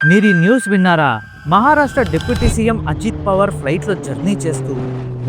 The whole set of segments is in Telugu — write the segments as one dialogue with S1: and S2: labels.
S1: మీరు ఈ న్యూస్ విన్నారా? మహారాష్ట్ర డిప్యూటీ సీఎం అజిత్ పవార్ ఫ్లైట్లో జర్నీ చేస్తూ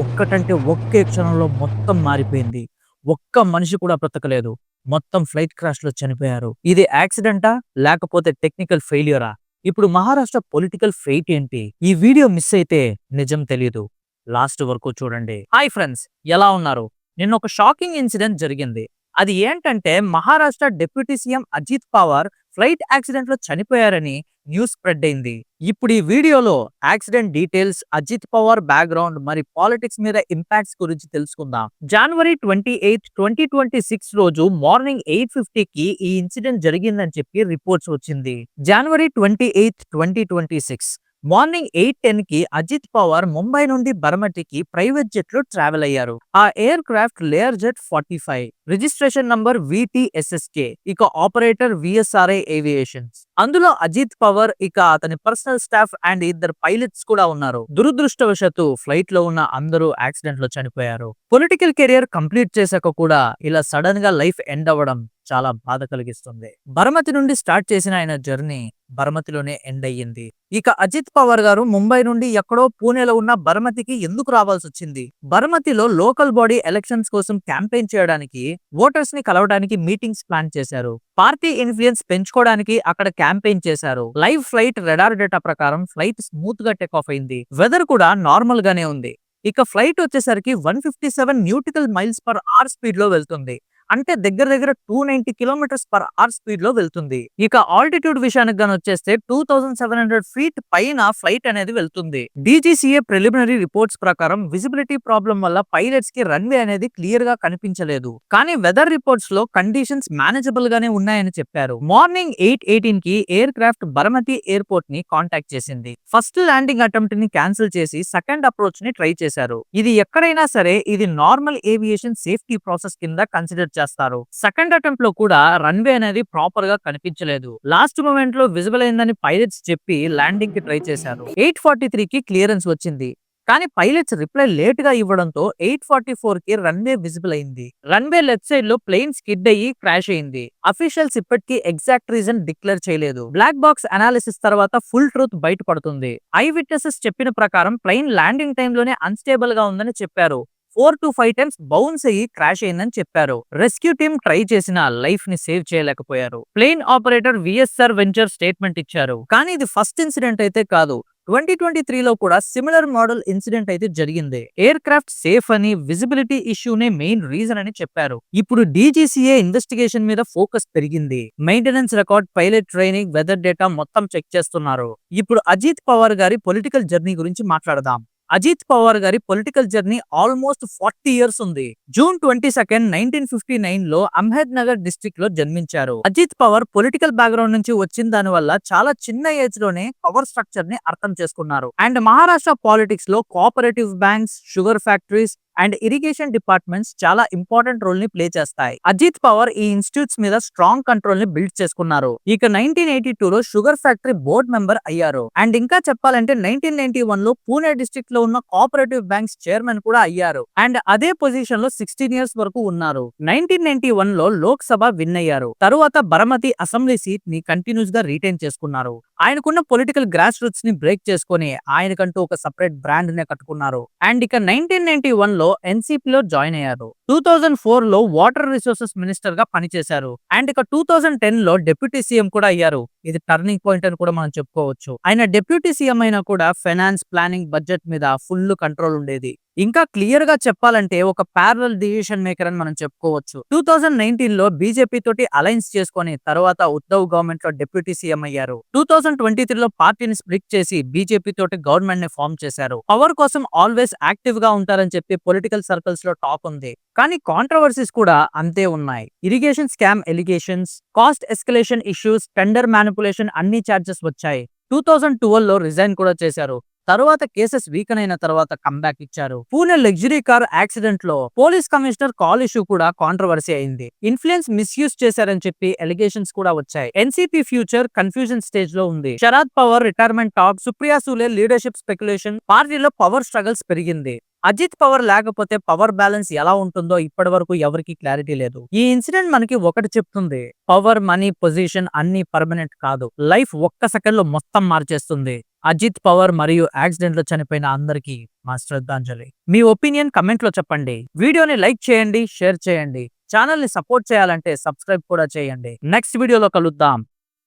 S1: ఒక్కటంటే ఒక్కే క్షణంలో మొత్తం మారిపోయింది. ఒక్క మనిషి కూడా బ్రతకలేదు. మొత్తం ఫ్లైట్ క్రాష్‌లో చనిపోయారు. ఇది యాక్సిడెంటా? లేకపోతే టెక్నికల్ ఫెయిల్యూరా? ఇప్పుడు మహారాష్ట్ర పొలిటికల్ ఫెయిట్ ఏంటి? ఈ వీడియో మిస్ అయితే నిజం తెలీదు. లాస్ట్ వరకు చూడండి. హాయ్ ఫ్రెండ్స్, ఎలా ఉన్నారు? నిన్న ఒక షాకింగ్ ఇన్సిడెంట్ జరిగింది. అది ఏంటంటే Maharashtra deputy CM Ajit Pawar flight accident లో చనిపోయారని న్యూస్ స్ప్రెడ్ అయింది. ఇప్పుడు ఈ వీడియోలో accident details, Ajit Pawar background, మరి పాలిటిక్స్ మీద ఇంపాక్ట్స్ గురించి తెలుసుకుందాం. జనవరి 28, 2026 రోజు మార్నింగ్ 8:50కి ఈ ఇన్సిడెంట్ జరిగిందని చెప్పి రిపోర్ట్స్ వచ్చింది. జనవరి 28, 2026 మార్నింగ్ 8:10కి అజిత్ పవార్ ముంబై నుండి బర్మటికి ప్రైవేట్ జెట్ లో ట్రావెల్ అయ్యారు. ఆ air craft layer jet 45, registration number VTSSK, ఇక ఆపరేటర్ VSRA ఏవియేషన్స్. అందులో అజిత్ పవార్, ఇక అతని పర్సనల్ స్టాఫ్ అండ్ ఇద్దరు పైలట్స్ కూడా ఉన్నారు. దురదృష్టవశాత్తు ఫ్లైట్ లో ఉన్న అందరూ యాక్సిడెంట్ లో చనిపోయారు. పొలిటికల్ కెరియర్ కంప్లీట్ చేశాక కూడా ఇలా సడన్ గా లైఫ్ ఎండ్ అవ్వడం చాలా బాధ కలిగిస్తుంది. బర్మతి నుండి స్టార్ట్ చేసిన ఆయన జర్నీ బర్మతిలోనే ఎండ్ అయ్యింది. ఇక అజిత్ పవార్ గారు ముంబై నుండి ఎక్కడో పూణేలో ఉన్న బర్మతికి ఎందుకు రావాల్సి వచ్చింది? బర్మతిలో లోకల్ బాడీ ఎలక్షన్స్ కోసం క్యాంపెయిన్ చేయడానికి, ఓటర్స్ ని కలవడానికి మీటింగ్స్ ప్లాన్ చేశారు. పార్టీ ఇన్ఫ్లుయెన్స్ పెంచుకోవడానికి అక్కడ క్యాంపెయిన్ చేశారు. లైవ్ ఫ్లైట్ రెడార్ డేటా ప్రకారం ఫ్లైట్ స్మూత్ గా టేక్ ఆఫ్ అయింది. వెదర్ కూడా నార్మల్ గానే ఉంది. ఇక ఫ్లైట్ వచ్చేసరికి 157 న్యూటికల్ మైల్స్ పర్ అవర్ స్పీడ్ లో వెళ్తుంది. అంటే దగ్గర దగ్గర 290 కిలోమీటర్స్ పర్ అవర్ స్పీడ్ లో వెళ్తుంది. ఇక ఆల్టిట్యూడ్ విషయానికి గాని వచ్చేస్తే 2700 ఫీట్ పైన ఫ్లైట్ అనేది వెళ్తుంది. DGCA ప్రిలిమినరీ రిపోర్ట్స్ ప్రకారం విజిబిలిటీ ప్రాబ్లం వల్ల పైలట్స్ కి రన్వే అనేది క్లియర్ గా కనిపించలేదు. కానీ వెదర్ రిపోర్ట్స్ లో కండిషన్స్ మేనేజబుల్ గానే ఉన్నాయని చెప్పారు. మార్నింగ్ 8:18 కి ఎయిర్ క్రాఫ్ట్ బర్మతి ఎయిర్పోర్ట్ ని కాంటాక్ట్ చేసింది. ఫస్ట్ ల్యాండింగ్ అటెంప్ట్ ని క్యాన్సిల్ చేసి సెకండ్ అప్రోచ్ ని ట్రై చేశారు. ఇది ఎక్కడైనా సరే ఇది నార్మల్ ఏవియేషన్ సేఫ్టీ ప్రాసెస్ కింద కన్సిడర్ చేస్తారు. సెకండ్ అటెంప్ట్ లో కూడా రన్వే అనేది ప్రాపర్ గా కనిపించలేదు. లాస్ట్ మూమెంట్ లో విజిబుల్ అయిందని పైలట్స్ చెప్పి ల్యాండింగ్ కి ట్రై చేశారు. 8:43 కి క్లియరెన్స్ వచ్చింది. కానీ పైలట్స్ రిప్లై లేట్ గా ఇవ్వడంతో 8:44 కి రన్వే విజిబుల్ అయింది. రన్వే లెఫ్ట్ సైడ్ లో ప్లేన్ స్కిడ్ అయ్యి క్రాష్ అయింది. అఫీషియల్స్ ఇప్పటికీ ఎగ్జాక్ట్ రీజన్ డిక్లేర్ చేయలేదు. బ్లాక్ బాక్స్ అనాలిసిస్ తర్వాత ఫుల్ ట్రూత్ బయటపడుతుంది. ఐ విట్నెసెస్ చెప్పిన ప్రకారం ప్లేన్ ల్యాండింగ్ టైమ్ లోనే అన్స్టేబుల్ గా ఉందని చెప్పారు. 4 to 5 టైమ్స్ బౌన్స్ అయ్యి క్రాష్ అయిందని చెప్పారు. రెస్క్యూ టీమ్ ట్రై చేసిన లైఫ్ ని సేవ్ చేయలేకపోయారు. Plane operator VSR venture statement ఇచ్చారు. కానీ ఇది ఫస్ట్ ఇన్సిడెంట్ అయితే కాదు. 2023లో కూడా సిమిలర్ మోడల్ ఇన్సిడెంట్ అయితే జరిగింది. ఎయిర్ క్రాఫ్ట్ సేఫ్ అని, విజిబిలిటీ ఇష్యూనే మెయిన్ రీజన్ అని చెప్పారు. ఇప్పుడు DGCA ఇన్వెస్టిగేషన్ మీద ఫోకస్ పెరిగింది. Maintenance record, pilot training, weather data మొత్తం చెక్ చేస్తున్నారు. ఇప్పుడు అజిత్ పవార్ గారి పొలిటికల్ జర్నీ గురించి మాట్లాడదాం. అజిత్ పవార్ గారి పొలిటికల్ జర్నీ ఆల్మోస్ట్ 40 ఇయర్స్ ఉంది. జూన్ 22, 1959 లో అహ్మద్ నగర్ డిస్ట్రిక్ట్ లో జన్మించారు. అజిత్ పవార్ పొలిటికల్ బ్యాక్గ్రౌండ్ నుంచి వచ్చిన దాని వల్ల చాలా చిన్న ఏజ్ లోనే పవర్ స్ట్రక్చర్ ని అర్థం చేసుకున్నారు. అండ్ మహారాష్ట్ర పాలిటిక్స్ లో cooperative banks, sugar factories and irrigation departments చాలా ఇంపార్టెంట్ రోల్ ని ప్లే చేస్తాయి. అజిత్ పవార్ ఈ ఇన్స్టిట్యూట్స్ మీద స్ట్రాంగ్ కంట్రోల్ ని బిల్డ్ చేసుకున్నారు. ఇక 1982లో షుగర్ ఫ్యాక్టరీ బోర్డ్ మెంబర్ అయ్యారు. అండ్ ఇంకా చెప్పాలంటే 1991 లో పూణే డిస్ట్రిక్ట్ లో ఉన్న కోఆపరేటివ్ బ్యాంక్స్ చైర్మన్ కూడా అయ్యారు. అండ్ అదే పొజిషన్ లో 16 ఇయర్స్ వరకు ఉన్నారు. 1991 లో లోక్ సభ విన్ అయ్యారు. తరువాత బరమతి అసెంబ్లీ సీట్ ని కంటిన్యూస్ గా రీటైన్ చేసుకున్నారు. ఆయనకున్న పొలిటికల్ గ్రాస్ రూట్స్ ని బ్రేక్ చేసుకుని ఆయనకంటూ ఒక సెపరేట్ బ్రాండ్ నే కట్టుకున్నారు. అండ్ ఇక 1991 లో NCP లో జాయిన్ అయ్యారు. 2004 లో వాటర్ రిసోర్సెస్ మినిస్టర్ గా పనిచేశారు. అండ్ ఇక 2010 లో డిప్యూటీ సీఎం కూడా అయ్యారు. ఇది టర్నింగ్ పాయింట్ అని కూడా మనం చెప్పుకోవచ్చు. ఆయన డిప్యూటీ సీఎం అయినా కూడా ఫైనాన్స్, ప్లానింగ్, బడ్జెట్ మీద ఫుల్ కంట్రోల్ ఉండేది. ఇంకా క్లియర్ గా చెప్పాలంటే ఒక ప్యారలల్ డిసిషన్ మేకర్ అని మనం చెప్పుకోవచ్చు. 2019 లో బీజేపీ తోటి అలయన్స్ చేసుకొని తర్వాత ఉద్ధవ్ గవర్నమెంట్ లో డిప్యూటీ సీఎం అయ్యారు. 2023 లో పార్టీని స్ప్లిట్ చేసి బీజేపీ తోటి గవర్నమెంట్ ని ఫామ్ చేశారు. పవర్ కోసం ఆల్వేస్ యాక్టివ్ గా ఉంటారని చెప్పి పొలిటికల్ సర్కిల్స్ లో టాక్ ఉంది. కానీ కాంట్రవర్సీస్ కూడా అంతే ఉన్నాయి. Irrigation scam allegations, cost escalation issues, tender manipulation అన్ని చార్జెస్ వచ్చాయి. 2012 లో రిజైన్ కూడా చేశారు. తర్వాత కేసెస్ వీకన్ అయిన తర్వాత కంబ్యాక్ ఇచ్చారు. పూణే లగ్జరీ కార్ యాక్సిడెంట్ లో పోలీస్ కమిషనర్ కాల్ ఇష్యూ కూడా కాంట్రవర్సీ అయింది. ఇన్ఫ్లుయెన్స్ మిస్యూజ్ చేశారని చెప్పి ఎలిగేషన్స్ కూడా వచ్చాయి. NCP ఫ్యూచర్ కన్ఫ్యూజన్ స్టేజ్ లో ఉంది. Sharad Pawar retirement talk, Supriya Sule leadership speculation, పార్టీలో పవర్ స్ట్రగల్స్ పెరిగింది. అజిత్ పవర్ లేకపోతే పవర్ బ్యాలెన్స్ ఎలా ఉంటుందో ఇప్పటి వరకు ఎవరికి క్లారిటీ లేదు. ఈ ఇన్సిడెంట్ మనకి ఒకటి చెప్తుంది, పవర్, మనీ, పొజిషన్ అన్ని పర్మనెంట్ కాదు. లైఫ్ ఒక్క సెకండ్ లో మొత్తం మార్చేస్తుంది. అజిత్ పవర్ మరియు యాక్సిడెంట్ లో చనిపోయిన అందరికీ మా శ్రద్ధాంజలి. మీ ఒపీనియన్ కమెంట్ లో చెప్పండి. వీడియోని లైక్ చేయండి, షేర్ చేయండి. ఛానల్ ని సపోర్ట్ చేయాలంటే సబ్స్క్రైబ్ కూడా చేయండి. నెక్స్ట్ వీడియోలో కలుద్దాం.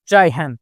S1: జై హింద్.